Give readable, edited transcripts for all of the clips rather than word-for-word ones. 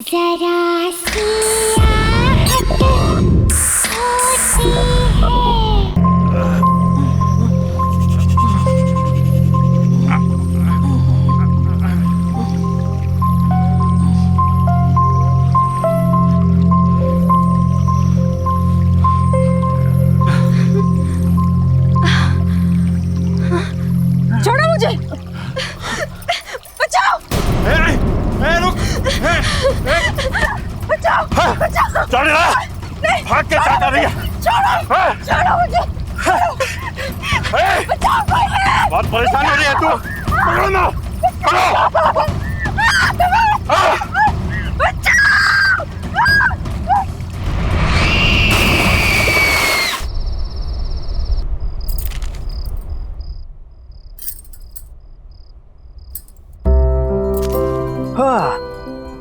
जरा सी आहट होती है। छोड़ो मुझे, बचाओ। रुक, बचाओ, बचाओ। चल रहा, भाग के क्या कर रही है? छोड़ो मुझे, बचाओ कोई है। बहुत परेशान हो रही है तू। पकड़ो ना, पकड़ो।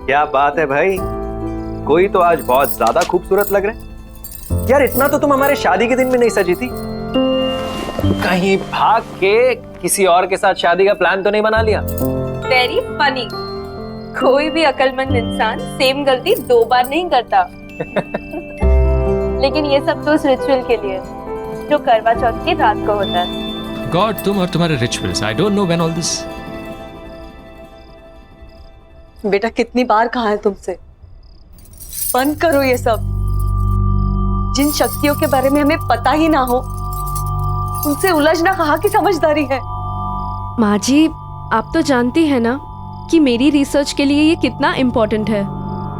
क्या बात है भाई, कोई तो आज बहुत ज्यादा खूबसूरत लग रहे हैं। यार इतना तो तुम हमारे शादी के दिन में नहीं सजी थी। कहीं भाग के किसी और के साथ शादी का प्लान तो नहीं बना लिया? Very funny. कोई भी अक्लमंद इंसान सेम गलती 2 बार नहीं करता। लेकिन ये सब तो उस रिचुअल के लिए जो करवा चौथ की रात को होता है। गॉड, तुम और तुम्हारे rituals, I don't know when all this. बेटा कितनी बार कहा है तुमसे, बंद करो ये सब। जिन शक्तियों के बारे में हमें पता ही ना हो उनसे उलझना कहाँ की समझदारी है। माँ जी, आप तो जानती हैं ना कि मेरी रिसर्च के लिए ये कितना इम्पोर्टेंट है,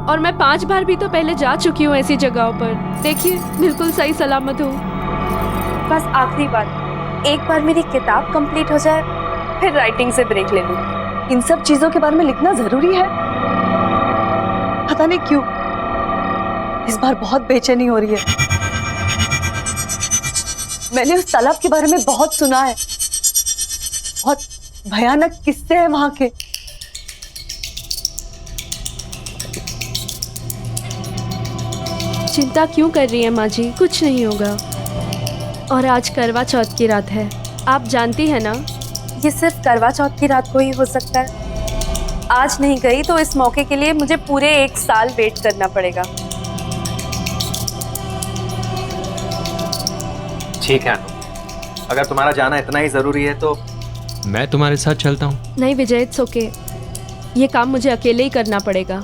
और मैं 5 बार भी तो पहले जा चुकी हूँ ऐसी जगहों पर। देखिए, बिल्कुल सही सलामत हूँ। बस आखिरी बार, एक बार मेरी किताब कंप्लीट हो जाए, फिर राइटिंग से ब्रेक ले लूँ। इन सब चीजों के बारे में लिखना जरूरी है? पता नहीं क्यों इस बार बहुत बेचैनी हो रही है। मैंने उस तालाब के बारे में बहुत सुना है, बहुत भयानक किस्से हैं वहां के। चिंता क्यों कर रही है माँ जी, कुछ नहीं होगा। और आज करवा चौथ की रात है, आप जानती है ना। ये सिर्फ करवा चौथ की रात को ही हो सकता है। आज नहीं गई तो इस मौके के लिए मुझे पूरे 1 साल वेट करना पड़ेगा। ठीक है, अगर तुम्हारा जाना इतना ही जरूरी है तो मैं तुम्हारे साथ चलता हूँ। नहीं विजय, इट्स ओके। ये काम मुझे अकेले ही करना पड़ेगा।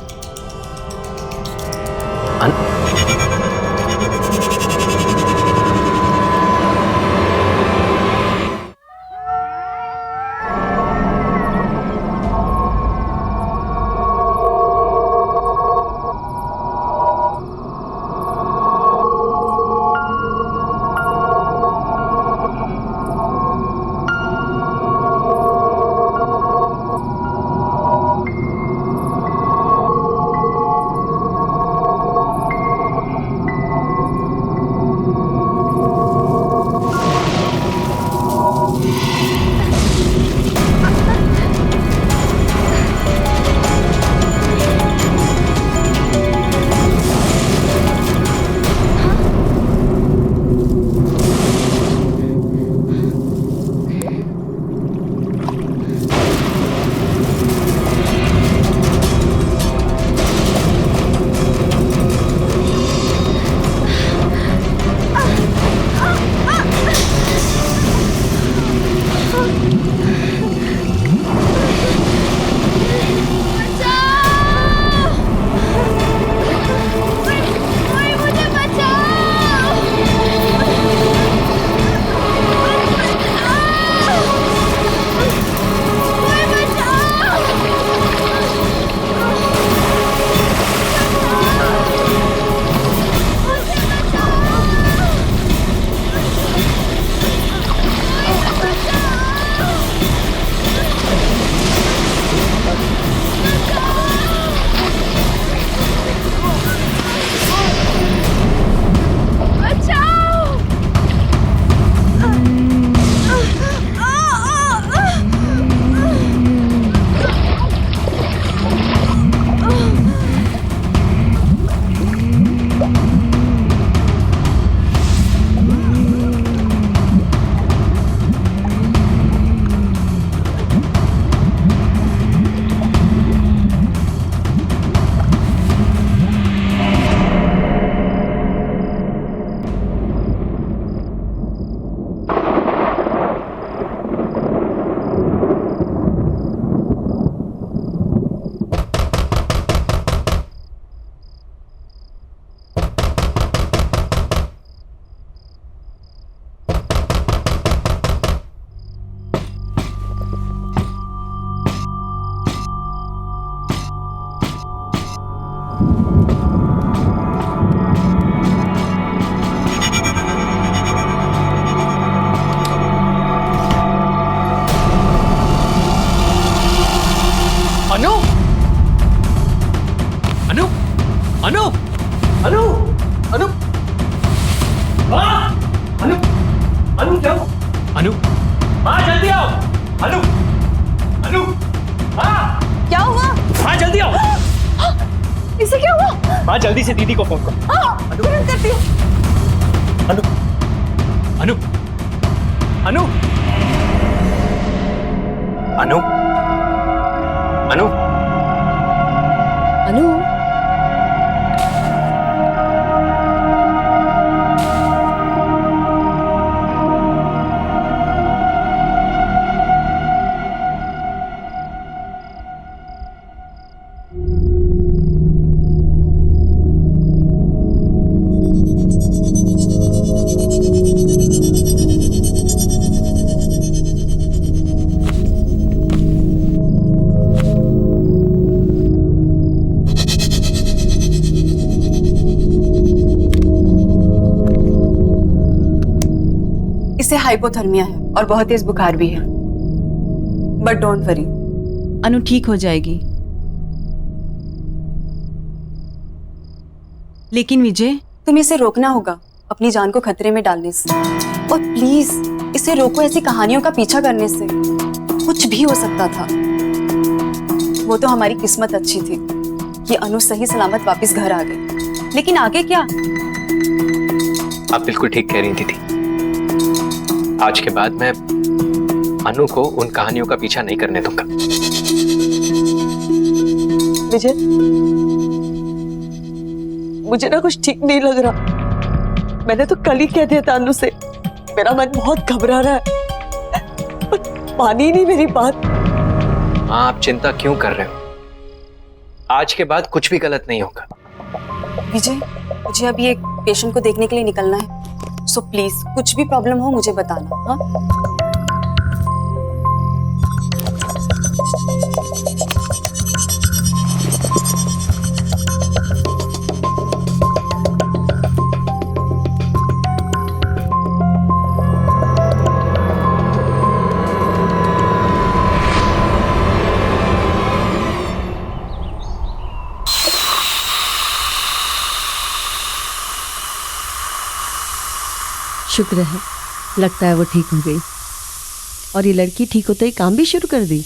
अनु अनु अनु अनु माँ अनु अनु क्या हुआ? अनु माँ जल्दी आओ। अनु अनु माँ क्या हुआ? माँ जल्दी आओ। इसे क्या हुआ? माँ जल्दी से दीदी को फोन करो। तुरंत करती हूँ। अनु अनु अनु अनु अनु अनु इसे हाइपोथर्मिया है और बहुत तेज बुखार भी है, बट डोंट वरी, अनु ठीक हो जाएगी। लेकिन विजय, तुम्हें इसे रोकना होगा अपनी जान को खतरे में डालने से, और प्लीज इसे रोको ऐसी कहानियों का पीछा करने से। कुछ भी हो सकता था। वो तो हमारी किस्मत अच्छी थी कि अनु सही सलामत वापस घर आ गई, लेकिन आगे क्या? आप बिल्कुल ठीक कह रही थी। आज के बाद मैं अनु को उन कहानियों का पीछा नहीं करने दूंगा। विजय, मुझे ना कुछ ठीक नहीं लग रहा। मैंने तो कल ही कह दिया था अनु से, मेरा मन बहुत घबरा रहा है, पर मानी नहीं मेरी बात। हाँ, आप चिंता क्यों कर रहे हो? आज के बाद कुछ भी गलत नहीं होगा। विजय, मुझे अभी एक पेशेंट को देखने के लिए निकलना है, सो प्लीज कुछ भी प्रॉब्लम हो मुझे बताना। हाँ, शुक्र है, लगता है वो ठीक हो गई। और ये लड़की ठीक होते ही काम भी शुरू कर दी।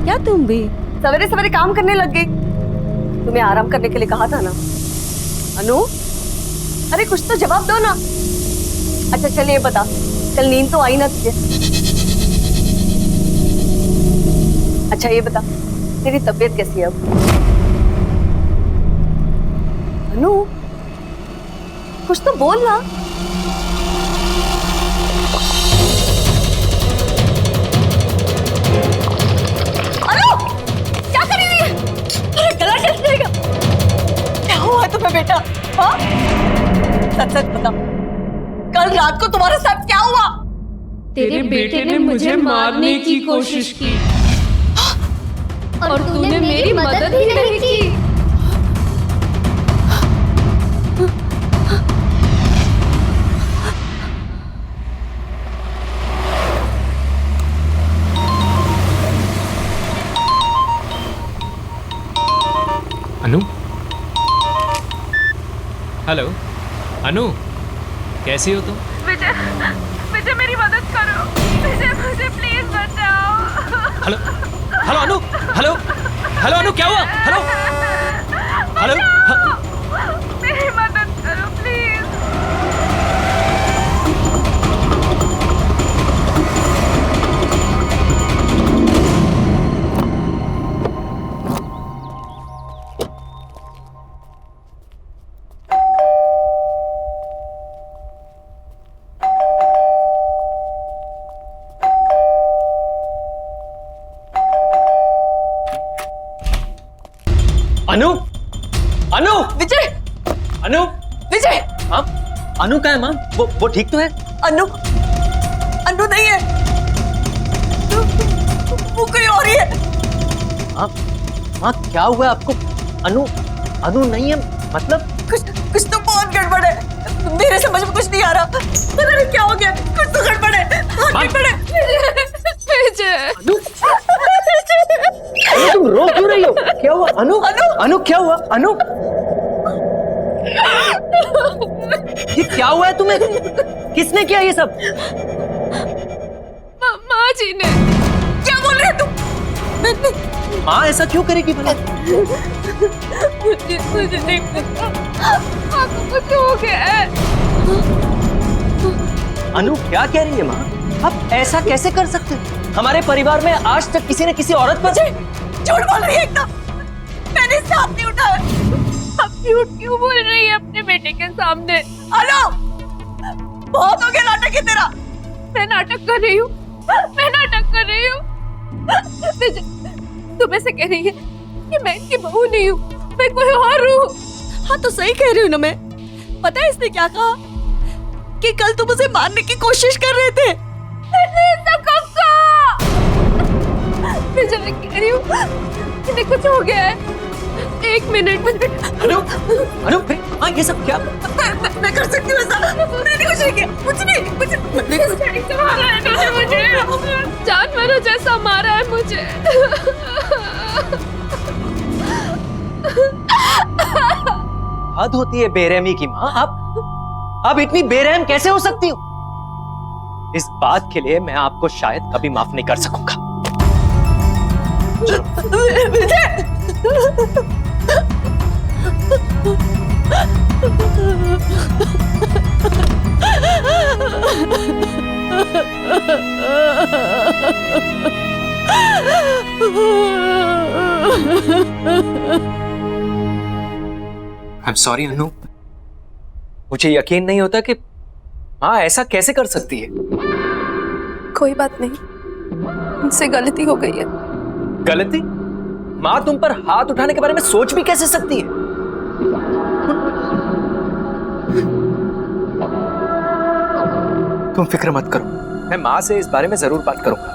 क्या तुम भी सवेरे सवेरे काम करने लग गई? तुम्हें आराम करने के लिए कहा था ना। अनु, अरे कुछ तो जवाब दो ना। अच्छा चल ये बता, कल नींद तो आई ना तुझे? अच्छा ये बता, तेरी तबीयत कैसी है अब? अनु, कुछ तो बोल ना। अनु, क्या कर रही है? अरे गला कैसे जाएगा? क्या हुआ तुम्हें बेटा? हाँ? सच सच बता, कल रात को तुम्हारे साथ क्या हुआ? तेरे बेटे ने मुझे मारने की कोशिश की और तूने मेरी मदद ही नहीं की। अनु, हेलो अनु, कैसी हो तुम? विजय, विजय मेरी मदद करो। विजय मुझे प्लीज बचाओ। हेलो हेलो अनु, हेलो हेलो अनु, क्या हुआ? हेलो हेलो मेरी मदद करो प्लीज। अनु, अनु, विजय, अनु, विजय, हाँ, अनु का है माँ? वो ठीक तो है? अनु, अनु नहीं है, वो कोई और ही है। हाँ, माँ क्या हुआ आपको? अनु अनु नहीं है मतलब? कुछ तो बहुत गड़बड़ है, मेरे समझ में कुछ नहीं आ रहा। पता नहीं क्या हो गया, कुछ तो गड़बड़ है, बहुत गड़बड़ है। अनु तुम रो क्यों रही हो? क्या हुआ अनु? अनु क्या हुआ अनु? ये क्या हुआ है तुम्हें? किसने किया ये सब? माँ जी ने। क्या बोल रहे हो तुम? माँ ऐसा क्यों करेगी भला? मुझे नहीं पता, आपको कुछ हो गया है। अनु क्या कह रही है माँ? आप ऐसा कैसे कर सकते हो? हमारे परिवार में आज तक किसी ने किसी औरत पर झूठ बोल रही है एकदम, मैंने इसे हाथ नहीं उठाया। आप झूठ क्यों बोल रही है अपने बेटे के सामने? हेलो, बहुत हो गया नाटक है तेरा। मैं नाटक कर रही हूँ, मैं नाटक कर रही हूँ। तुम ऐसे कह रही है कि मैं इनकी बहू नहीं हूँ, मैं कोई और हूँ। हाँ तो सही कह रही हूँ ना मैं। पता है इसने क्या कहा? कि कल तुम उसे मारने की कोशिश कर रहे थे। मैं जब कह रही हूँ इन्हें कुछ हो गया है। एक मिनट। अनु अनु हाँ ये सब क्या? मैं कर सकती हूँ ऐसा? मैंने कुछ नहीं किया, कुछ नहीं। मारा है इन्होंने मुझे, जानवरों जैसा मारा है मुझे। हद होती है बेरहमी की माँ। आप इतनी बेरहम कैसे हो सकती हो? इस बात के लिए मैं आपको शायद कभी माफ नहीं कर सकूंगा। I'm sorry अनु, मुझे यकीन नहीं होता कि माँ ऐसा कैसे कर सकती है। कोई बात नहीं, मुझसे गलती हो गई है। गलती? माँ तुम पर हाथ उठाने के बारे में सोच भी कैसे सकती है? तुम फिक्र मत करो, मैं माँ से इस बारे में जरूर बात करूंगा।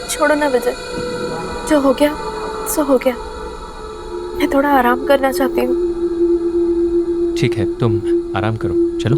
छोड़ो ना विजय, जो हो गया सो हो गया। मैं थोड़ा आराम करना चाहती हूँ। ठीक है, तुम आराम करो, चलो।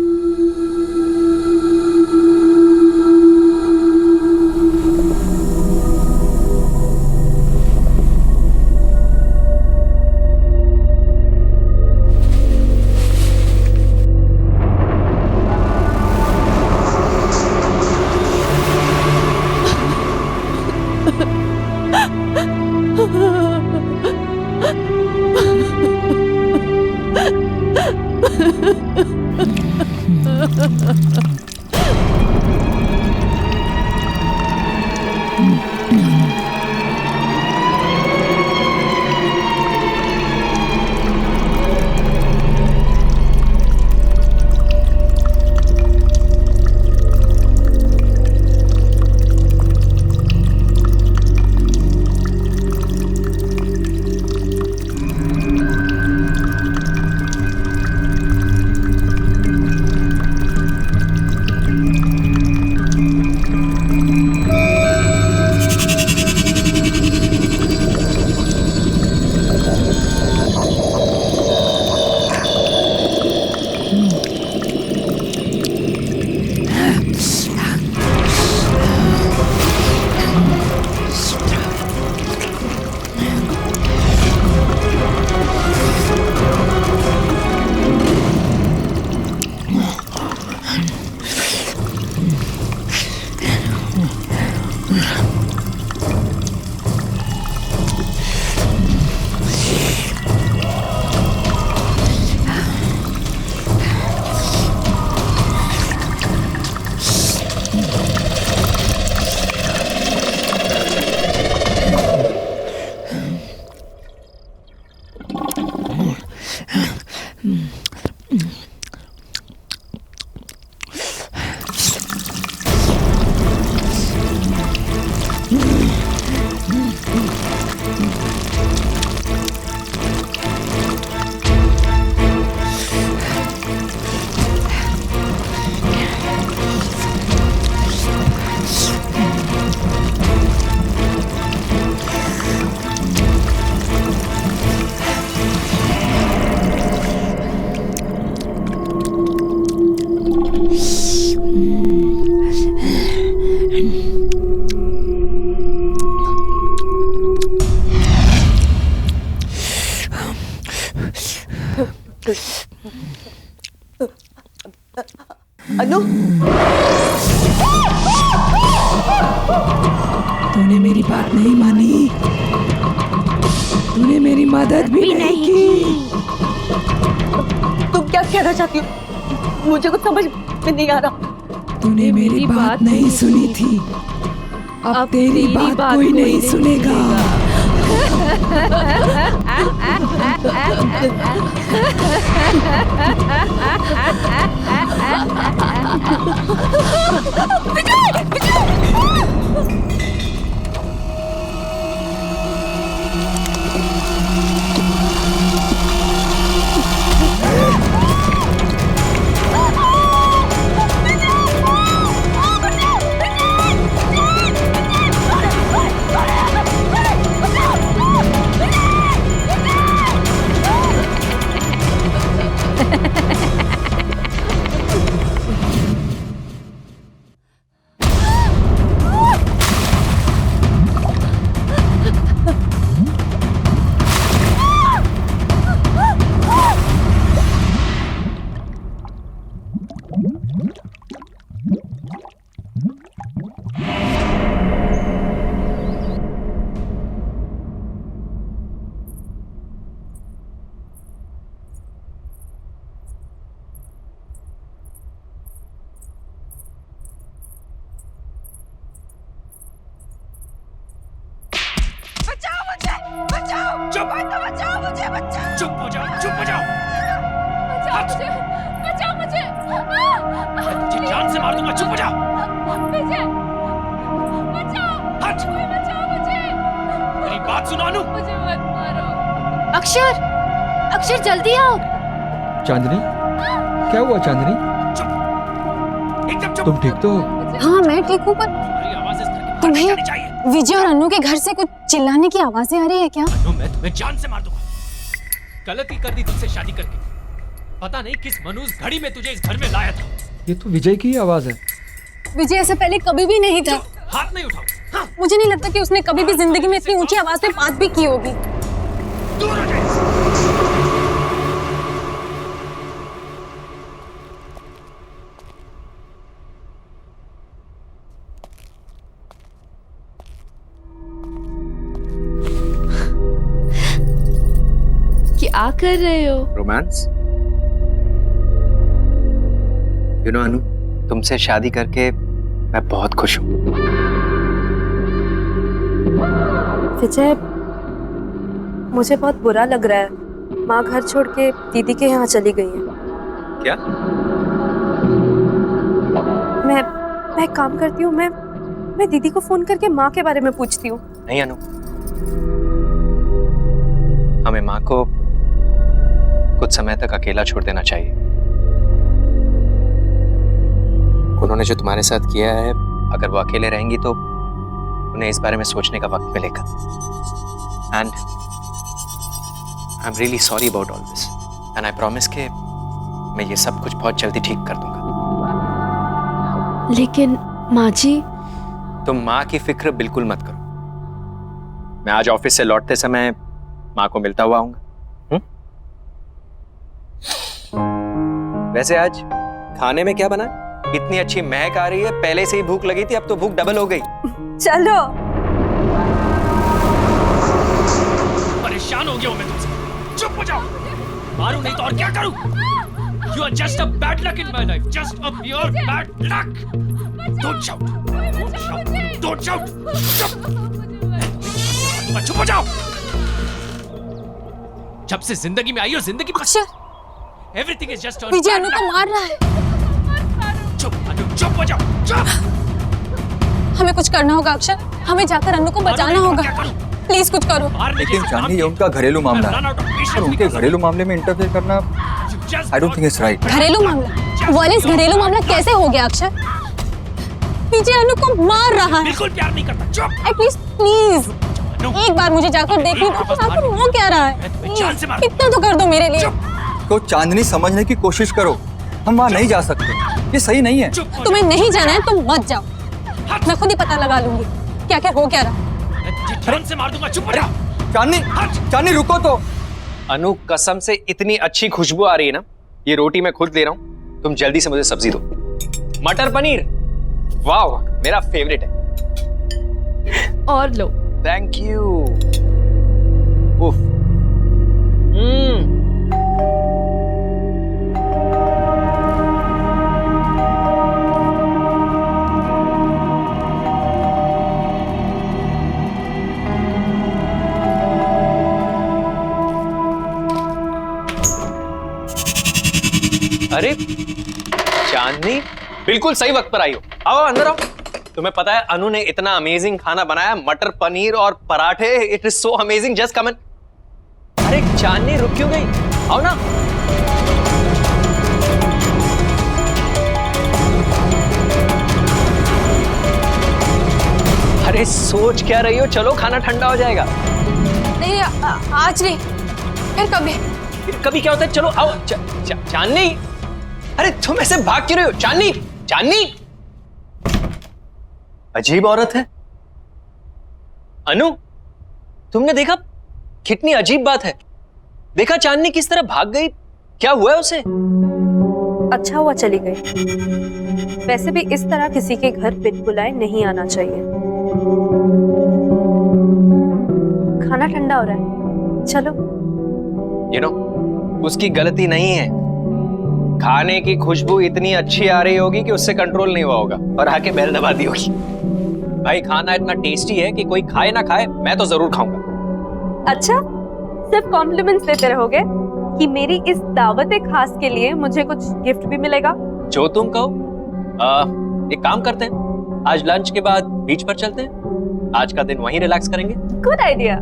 अनु तूने मेरी बात नहीं मानी, तूने मेरी मदद भी नहीं की। तुम क्या कहना चाहती हो? मुझे कुछ समझ में नहीं आ रहा। तूने मेरी बात नहीं सुनी थी, अब तेरी बात कोई नहीं सुनेगा। चुप हो जाओ, चुप हो जाओ। बचाओ मुझे। तुझे जान से मार दूंगा, चुप हो जाओ। विजय, बचाओ। हट। कोई बचाओ मुझे। मेरी बात सुनो अनु। मुझे मत मारो। अक्षर, अक्षर जल्दी आओ। चांदनी, क्या हुआ चांदनी? चुप, एकदम चुप। तुम ठीक तो हो? हाँ मैं ठीक हूँ, पर तुम्हारी आवाज़ इस तरह की बाहर तुम्हें- नहीं जानी चाहिए। विजय और अनु के घर से कुछ चिल्लाने की आवाजें आ रही है क्या? अनु, मैं तुम्हें जान से मार दूंगा। गलती कर दी तुझसे शादी करके। पता नहीं किस मनुष्य घड़ी में तुझे इस घर में लाया था। ये तो विजय की ही आवाज है। विजय ऐसा पहले कभी भी नहीं था। हाथ नहीं उठाओ। हाँ, मुझे नहीं लगता कि उसने कभी भी जिंदगी में इतनी ऊंची आवाज में बात भी की होगी। दूर हो जाए। क्या कर रहे हो? रोमांस। यू नो अनु, तुमसे शादी करके मैं बहुत खुश हूँ। विजय, मुझे बहुत बुरा लग रहा है। माँ घर छोड़ के दीदी के यहाँ चली गई है। क्या? मैं एक काम करती हूँ, मैं दीदी को फोन करके माँ के बारे में पूछती हूँ। नहीं अनु, हमें माँ को कुछ समय तक अकेला छोड़ देना चाहिए। उन्होंने जो तुम्हारे साथ किया है, अगर वो अकेले रहेंगी तो उन्हें इस बारे में सोचने का वक्त मिलेगा। And I am really sorry about all this, and I promise के मैं ये सब कुछ बहुत जल्दी ठीक कर दूंगा। लेकिन माँ जी, तुम माँ की फिक्र बिल्कुल मत करो। मैं आज ऑफिस से लौटते समय माँ को मिलता हुआ आऊंगा। वैसे आज खाने में क्या बना? इतनी अच्छी महक आ रही है, पहले से ही भूख लगी थी, अब तो भूख डबल हो गई। चलो। परेशान हो गया हूं मैं तुमसे। चुप हो जाओ। मारूं नहीं तो और क्या करूं? You are just a bad luck in my life. Just a pure bad luck. Don't shout. Don't shout. Don't shout. चुप। चुप हो जाओ। जब से जिंदगी में आई हो, जिंदगी अक्षर, everything is just a Vijay bad अनु को luck. मार रहा है। चुप अनु, चुप हो जाओ। चुप। हमें कुछ करना होगा अक्षर, हमें जाकर अनु को बचाना होगा। प्लीज कुछ करो। लेकिन चांदनी, ये उनका घरेलू मामला है और उनके घरेलू मामले में इंटरफेयर करना I don't think it's right. घरेलू मामला? वॉलेंस घरेलू मामला कैसे हो गया अक्षर? विजय अनु को मार रहा है। बिल्कुल प्यार नहीं करता। चुप। एटलीस्ट प्लीज एक बार मुझे जाकर देखने दो कि आखिर वो क्या रहा है। Please, इतना तो कर दो मेरे लिए। तो चांदनी, समझने की कोशिश करो, हम वहाँ नहीं जा सकते, ये सही नहीं है। तुम्हें नहीं जाना है तुम मत जाओ, मैं खुद ही पता लगा लूंगी क्या क्या हो क्या रहा। जान से मार दूंगा। चुप हो जाओ। चांदनी, चांदनी रुको तो। अनु, कसम से इतनी अच्छी खुशबू आ रही है ना, ये रोटी मैं खुद दे रहा हूं, तुम जल्दी से मुझे सब्जी दो। मटर पनीर, वाह, मेरा फेवरेट है। और लो। Thank you. उफ। अरे चांदनी, बिल्कुल सही वक्त पर आई हो। आओ अंदर आओ। तुम्हें पता है अनु ने इतना अमेजिंग खाना बनाया, मटर पनीर और पराठे। It is so amazing, just come in. अरे चांदनी, रुक क्यों गई? आओ ना। अरे सोच क्या रही हो? चलो, खाना ठंडा हो जाएगा। नहीं, आज नहीं, फिर कभी। फिर कभी क्या होता है? चलो आओ। चांदनी, अरे तुम ऐसे भाग क्यों रही हो? चांदनी, चांदनी, अजीब औरत है। अनु, तुमने देखा? कितनी अजीब बात है। देखा चांदनी किस तरह भाग गई? क्या हुआ है उसे? अच्छा हुआ चली गई। वैसे भी इस तरह किसी के घर बिन बुलाए नहीं आना चाहिए। खाना ठंडा हो रहा है, चलो। You know, उसकी गलती नहीं है। खाने की खुशबू इतनी अच्छी आ रही होगी कि उससे कंट्रोल नहीं हुआ होगा और आके बेल दबा दी होगी। भाई, खाना इतना टेस्टी है कि कोई खाए ना खाए, मैं तो जरूर खाऊंगा। अच्छा, सिर्फ कॉम्प्लीमेंट्स देते रहोगे कि मेरी इस दावत खास के लिए मुझे कुछ गिफ्ट भी मिलेगा? जो तुम कहो। एक काम करते हैं, आज लंच के बाद बीच पर चलते हैं। आज का दिन वहीं रिलैक्स करेंगे। Good idea.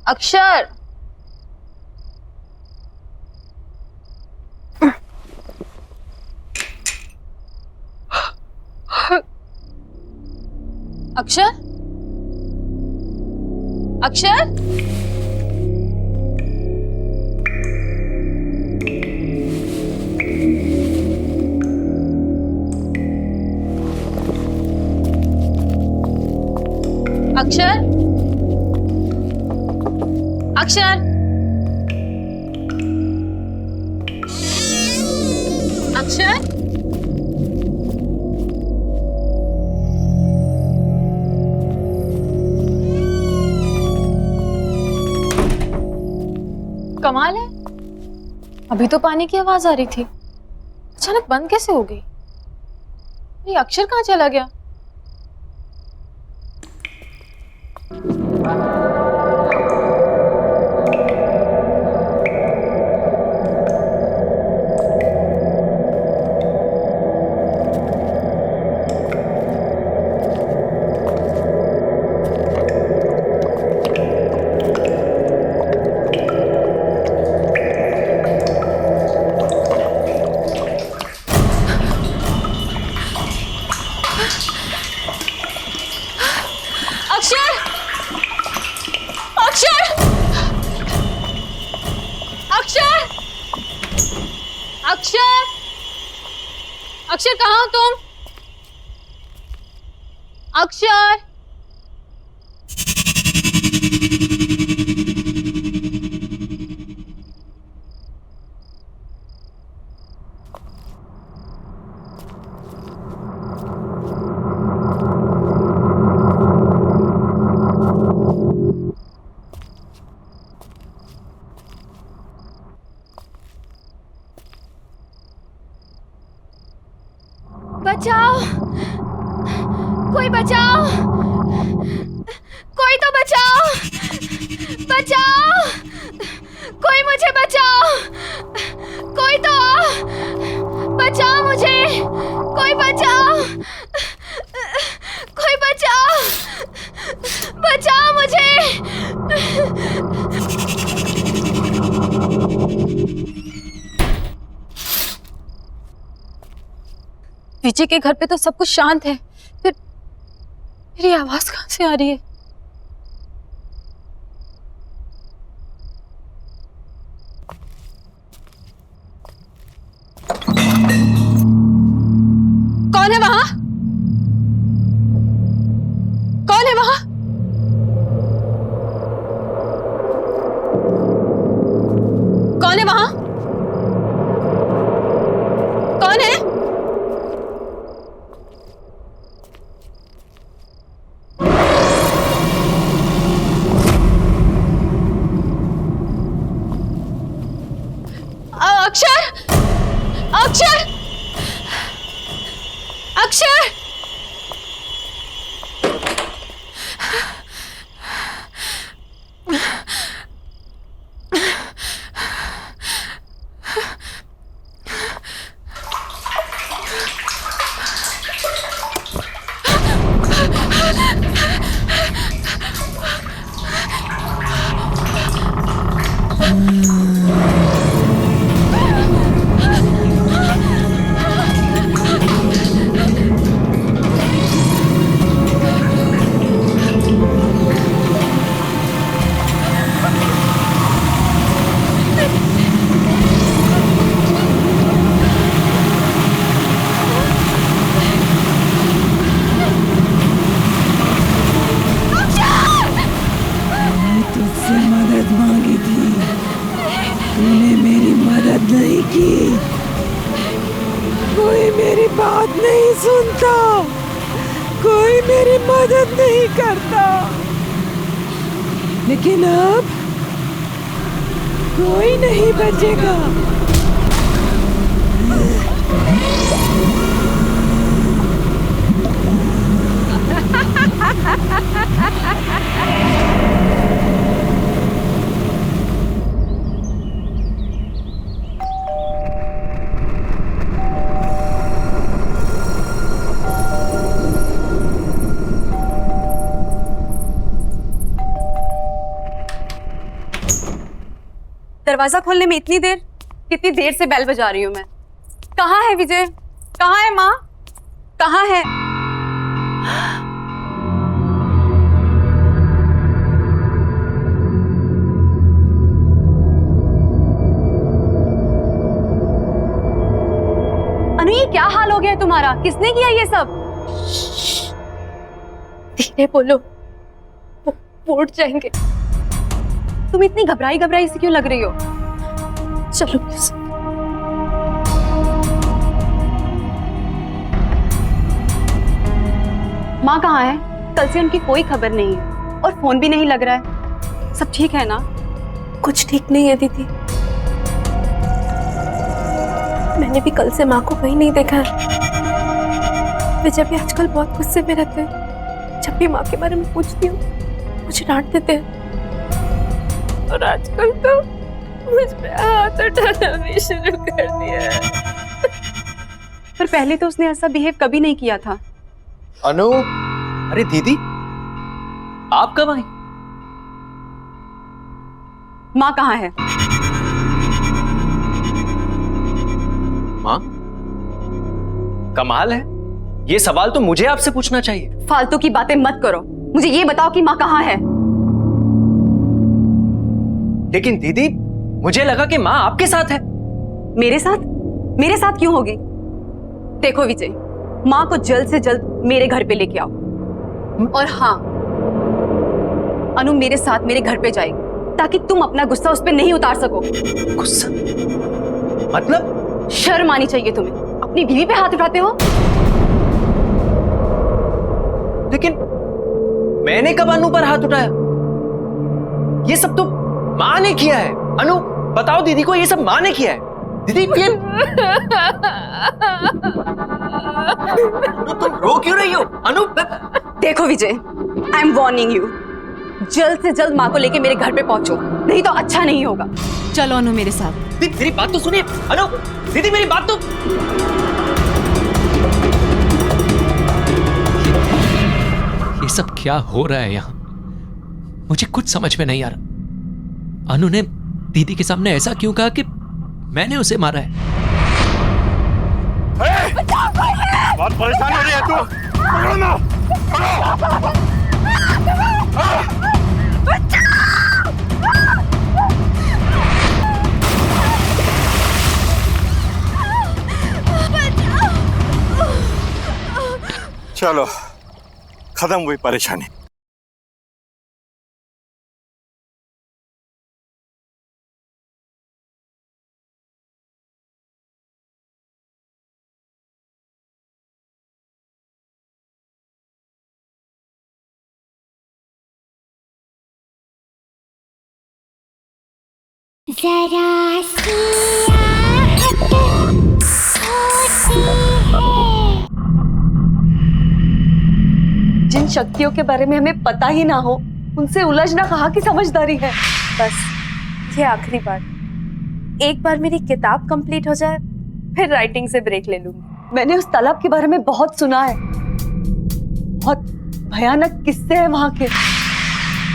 अक्षर, अक्षर, अक्षर, अक्षर, अक्षर, अक्षर, कमाल है, अभी तो पानी की आवाज आ रही थी, अचानक बंद कैसे हो गई? ये अक्षर कहाँ चला गया? अक्षर, अक्षर, अक्षर, अक्षर, अक्षर, कहाँ हो तुम? अक्षर, बचाओ, कोई बचाओ, कोई तो बचाओ, बचाओ, कोई मुझे बचाओ, कोई तो बचाओ मुझे, कोई बचाओ, कोई बचाओ, बचाओ मुझे। विजय के घर पे तो सब कुछ शांत है, फिर मेरी आवाज कहाँ से आ रही है? कौन है वहां? कौन है वहां? कौन है वहां? कौन है? अक्षर! अक्षर! अक्षर! तुझसे मदद मांगी थी, तूने मेरी मदद नहीं की। कोई मेरी बात नहीं सुनता, कोई मेरी मदद नहीं करता, लेकिन अब कोई नहीं बचेगा। दरवाजा खोलने में इतनी देर? कितनी देर से बेल बजा रही हूँ मैं। कहाँ है विजय? कहाँ है माँ? कहाँ है? अनु, ये क्या हाल हो गया है तुम्हारा? किसने किया ये सब? धीरे बोलो, वो उठ जाएंगे। तुम इतनी घबराई घबराई से क्यों लग रही हो? चलो प्लीज। माँ कहाँ है? कल से उनकी कोई खबर नहीं है और फोन भी नहीं लग रहा है। सब ठीक है ना? कुछ ठीक नहीं है दीदी। मैंने भी कल से माँ को कहीं नहीं देखा है। विजय भी आजकल बहुत गुस्से में रहते हैं। जब भी माँ के बारे में पूछती हूँ मुझे डांट देते हैं, और आजकल तो मुझ पे हाथ उठाना भी शुरू कर दिया है। पर पहले तो उसने ऐसा बिहेव कभी नहीं किया था। अनु, अरे दीदी, आप कब आई? माँ कहाँ है? माँ? कमाल है, ये सवाल तो मुझे आपसे पूछना चाहिए। फालतू की बातें मत करो, मुझे ये बताओ कि माँ कहाँ है? लेकिन दीदी, मुझे लगा कि माँ आपके साथ है। मेरे साथ? मेरे साथ क्यों होगी? देखो विजय, माँ को जल्द से जल्द मेरे घर पे लेके आओ। और हाँ, अनु मेरे साथ मेरे घर पे जाएगी ताकि तुम अपना गुस्सा उस पे नहीं उतार सको। गुस्सा? मतलब? शर्म आनी चाहिए तुम्हें, अपनी बीवी पे हाथ उठाते हो। लेकिन मैंने कब अनु पर हाथ उठाया? ये सब तो माँ ने किया है। अनु, बताओ दीदी को, ये सब माँ ने किया है। दीदी ये तुम रो क्यों रही हो? अनु, देखो विजय, आई एम वार्निंग यू, जल्द से जल्द माँ को लेके मेरे घर पे पहुंचो, नहीं तो अच्छा नहीं होगा। चलो अनु मेरे साथ। दीदी मेरी बात तो सुनिए। अनु, दीदी मेरी बात तो। ये सब क्या हो रहा है यहाँ? मुझे कुछ समझ में नहीं आ रहा। अनु ने दीदी के सामने ऐसा क्यों कहा कि मैंने उसे मारा है? बहुत परेशान हो रही है तू। पकड़ो ना, चलो खत्म हुई परेशानी। जरा सी आहट होती है। जिन शक्तियों के बारे में हमें पता ही ना हो उनसे उलझना कहाँ की समझदारी है। बस ये आखिरी बार, एक बार मेरी किताब कंप्लीट हो जाए फिर राइटिंग से ब्रेक ले लूंगी। मैंने उस तालाब के बारे में बहुत सुना है, बहुत भयानक किस्से हैं वहां के।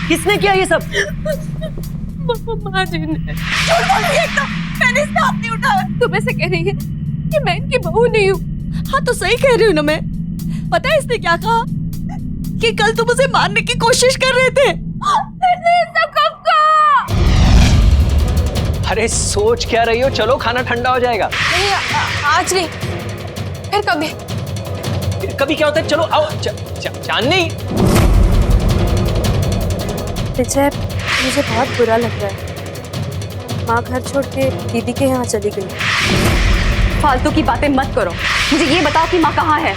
किसने किया ये सब? माँ जी ने। झूठ बोल रही है एकदम, मैंने इसका हाथ नहीं उठाया। तुम ऐसे कह रही है कि मैं इनकी बहू नहीं हूँ। हाँ तो सही कह रही हूँ ना मैं। पता है इसने क्या कहा? कि कल तुम उसे मारने की कोशिश कर रहे थे। सब कब का? अरे सोच क्या रही हो, चलो खाना ठंडा हो जाएगा। नहीं आज नहीं, फिर कभी। कभी क्या होता है, चलो आओ। चांदनी, विजय मुझे बहुत बुरा लग रहा है। माँ घर छोड़ के दीदी के यहाँ चली गई। फालतू की बातें मत करो, मुझे ये बताओ कि माँ कहाँ है।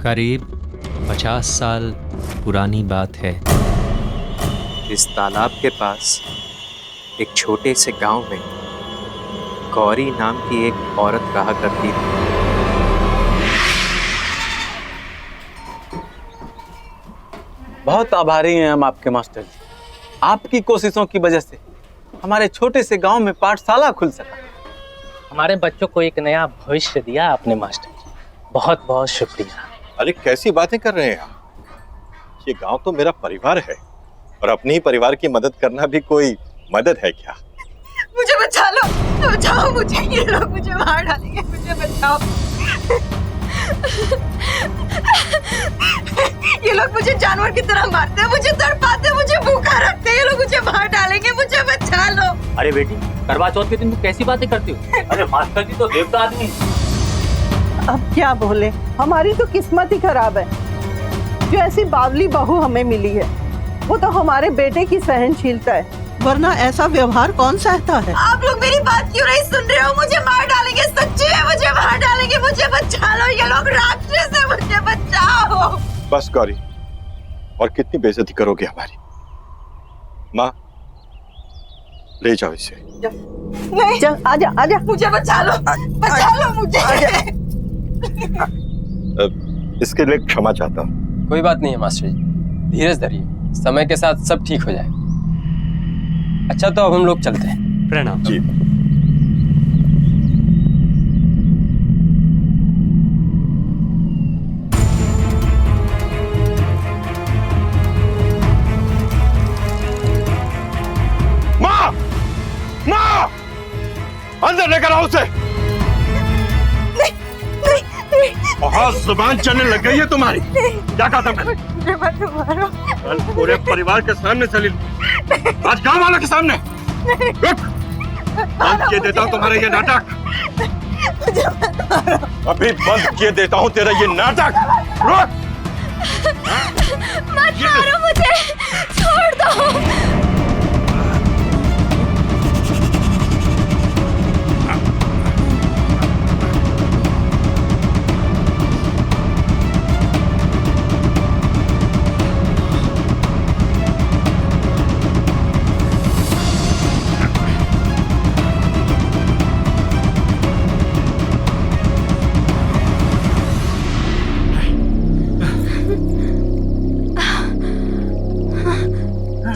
करीब 50 साल पुरानी बात है। इस तालाब के पास एक छोटे से गांव में गौरी नाम की एक औरत रहा करती थी। बहुत आभारी हैं हम आपके मास्टर जी। आपकी कोशिशों की वजह से हमारे छोटे से गांव में पाठशाला खुल सका। हमारे बच्चों को एक नया भविष्य दिया आपने मास्टर जी, बहुत बहुत शुक्रिया। अरे कैसी बातें कर रहे हैं आप? ये गांव तो मेरा परिवार है और अपने ही परिवार की मदद करना भी कोई मदद है क्या? मुझे बचा लो, बचाओ मुझे, ये लोग मुझे मार डालेंगे, मुझे बचाओ। ये लोग मुझे जानवर की तरह मारते हैं, मुझे तड़पाते हैं, मुझे भूखा रखते हैं, ये लोग मुझे मार डालेंगे, मुझे बचा लो। अरे बेटी, करवा चौथ के दिन तुम कैसी बातें करती हो? अरे मास्टर जी तो देवता आदमी। अब क्या बोले, हमारी तो किस्मत ही खराब है जो ऐसी बावली बहू हमें मिली है। वो तो हमारे बेटे की सहनशीलता है, वरना ऐसा व्यवहार कौन सहता है। आप लोग मेरी बात क्यों नहीं सुन रहे हो? मुझे मार डालेंगे, सच्ची है, मुझे मार डालेंगे, मुझे बचा लो, ये लोग राक्षस है, मुझे बचाओ। बस गौरी, और कितनी बेइज्जती करोगे हमारी? माँ ले जाओ इसे। नहीं, चल आजा आजा, मुझे बचा लो मुझे। इसके लिए क्षमा चाहता हूँ। कोई बात नहीं है मास्टर जी, धीरज धरिए, समय के साथ सब ठीक हो जाए। अच्छा तो अब हम लोग चलते हैं। प्रणाम जी। माँ, माँ, अंदर लेकर आओ उसे। बहुत जुबान चलने लग गई है तुम्हारी। क्या कहा तुमने? कल पूरे परिवार के सामने चली, आज गांव वालों के सामने। रुक, आज ये देता हूँ तुम्हारे ये नाटक। मुझे मत मारो। अभी बंद किए देता हूँ तेरा ये नाटक। रुक। मत मारो मुझे, छोड़ दो।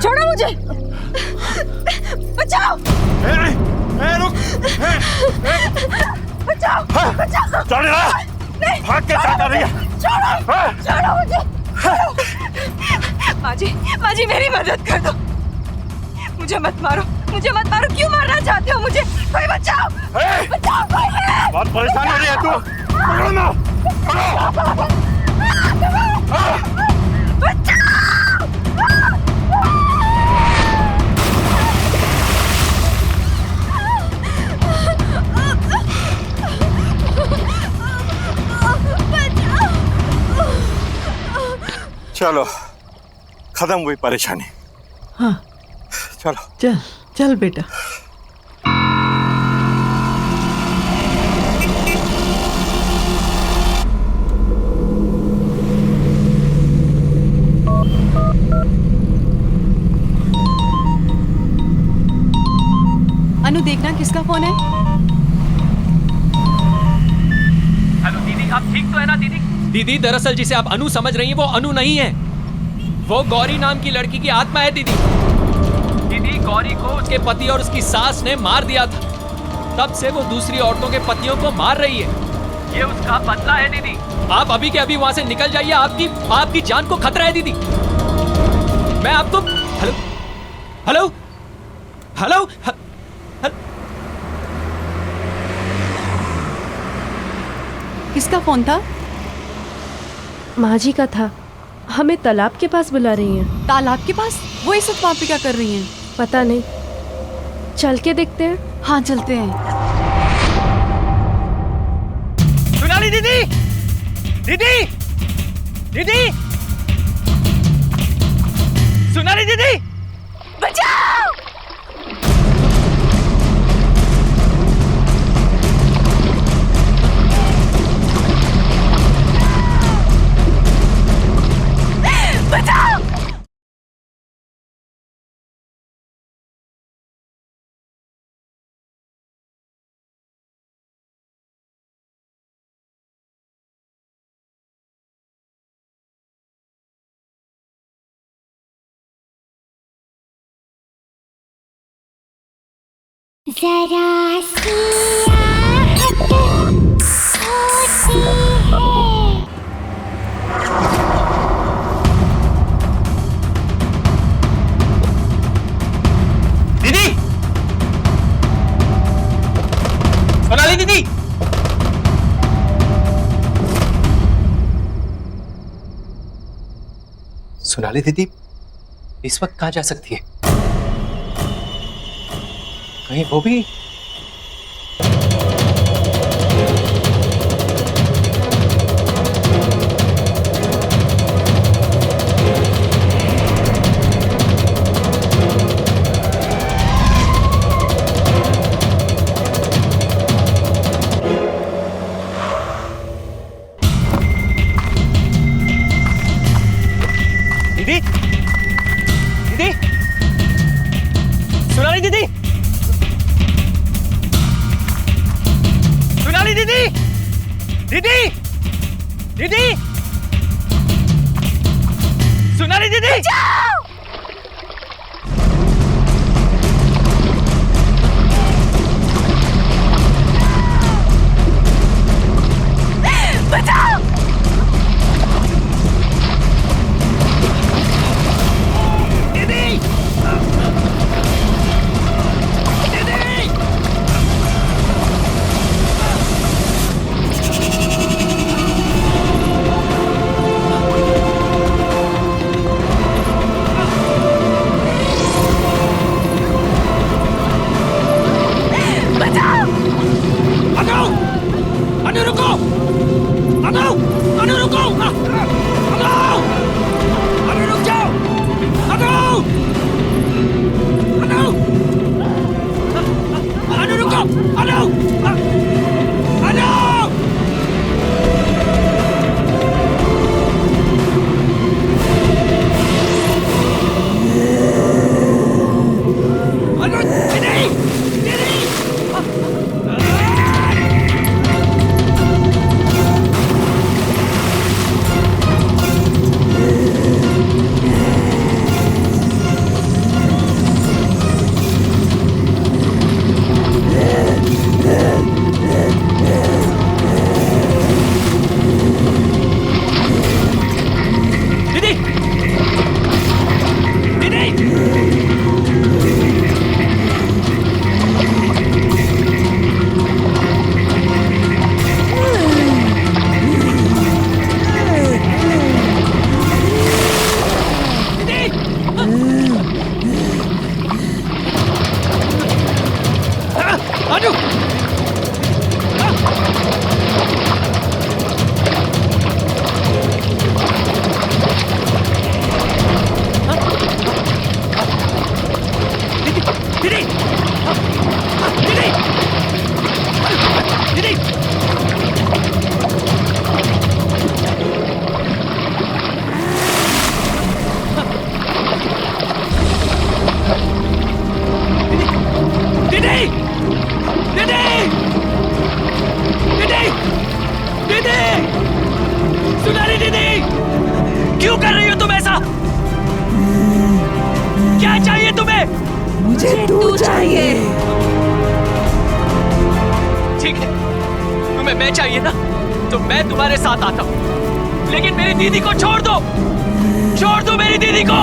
छोड़ो मुझे, बचाओ। रुक। बचाओ, बचाओ। चल रहा। नहीं, भाग के क्या कर रही है? छोड़ो, छोड़ो मुझे। माँ जी मेरी मदद कर दो। मुझे मत मारो, मुझे मत मारो। क्यों मारना चाहते हो मुझे? कोई बचाओ, बचाओ कोई। बहुत परेशान हो रही है तू। पकड़ो ना, पकड़ो। चलो, खत्म हुई परेशानी। हाँ चलो चल चल बेटा। अनु देखना किसका फोन है। हेलो दीदी, आप ठीक तो है ना दीदी? दीदी दरअसल जिसे आप अनु समझ रही हैं वो अनु नहीं है, वो गौरी नाम की लड़की की आत्मा है दीदी। दीदी गौरी को उसके पति और उसकी सास ने मार दिया था, तब से वो दूसरी औरतों के पतियों को मार रही है। ये उसका बदला है दीदी। आप अभी के अभी वहां से निकल जाइए, आपकी जान को खतरा है दीदी। मैं आपको हेलो हेलो हेलो किसका फोन था? माँ जी का था। हमें तालाब के पास बुला रही हैं। तालाब के पास? वो इस वक्त वहाँ पे क्या कर रही हैं? पता नहीं, चल के देखते हैं। हाँ चलते हैं। सोनाली दीदी, दीदी, दीदी, सोनाली दीदी, बचाओ। बचाओ। जरा सी आहट होती है। दीदी, सोनाली दीदी, सोनाली दीदी इस वक्त कहाँ जा सकती है? कहीं वो भी? दीदी, दीदी, सोनाली दीदी, सोनाली दीदी, दीदी, दीदी, सोनाली दीदी, बचाओ। मुझे तू चाहिए। ठीक है, तुम्हें मैं चाहिए ना, तो मैं तुम्हारे साथ आता हूँ, लेकिन मेरी दीदी को छोड़ दो, छोड़ दो मेरी दीदी को।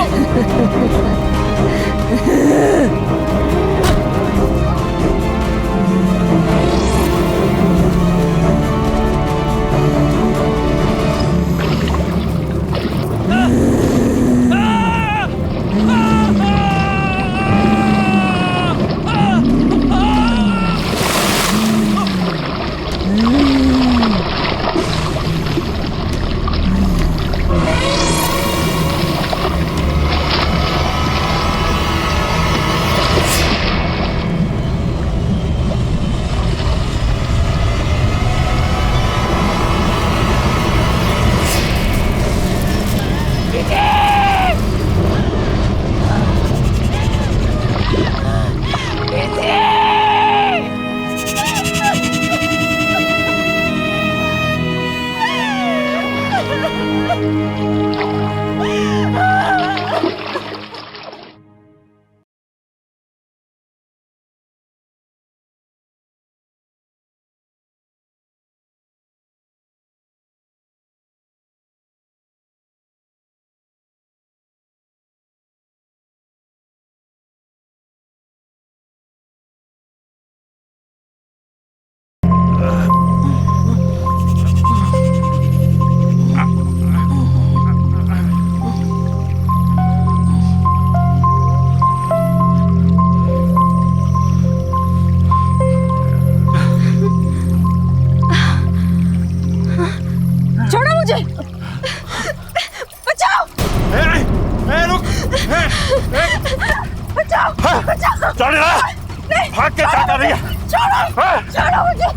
भाग के क्या कर रही है? छोड़ो मुझे।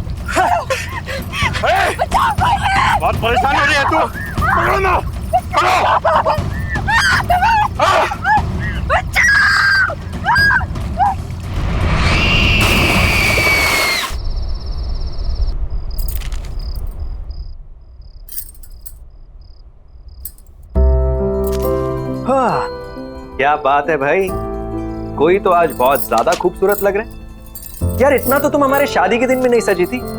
बहुत परेशान हो रही है तू। पकड़ो ना, पकड़ो। क्या बात है भाई, कोई तो आज बहुत ज्यादा खूबसूरत लग रहे हैं। यार इतना तो तुम हमारे शादी के दिन में नहीं सजी थी।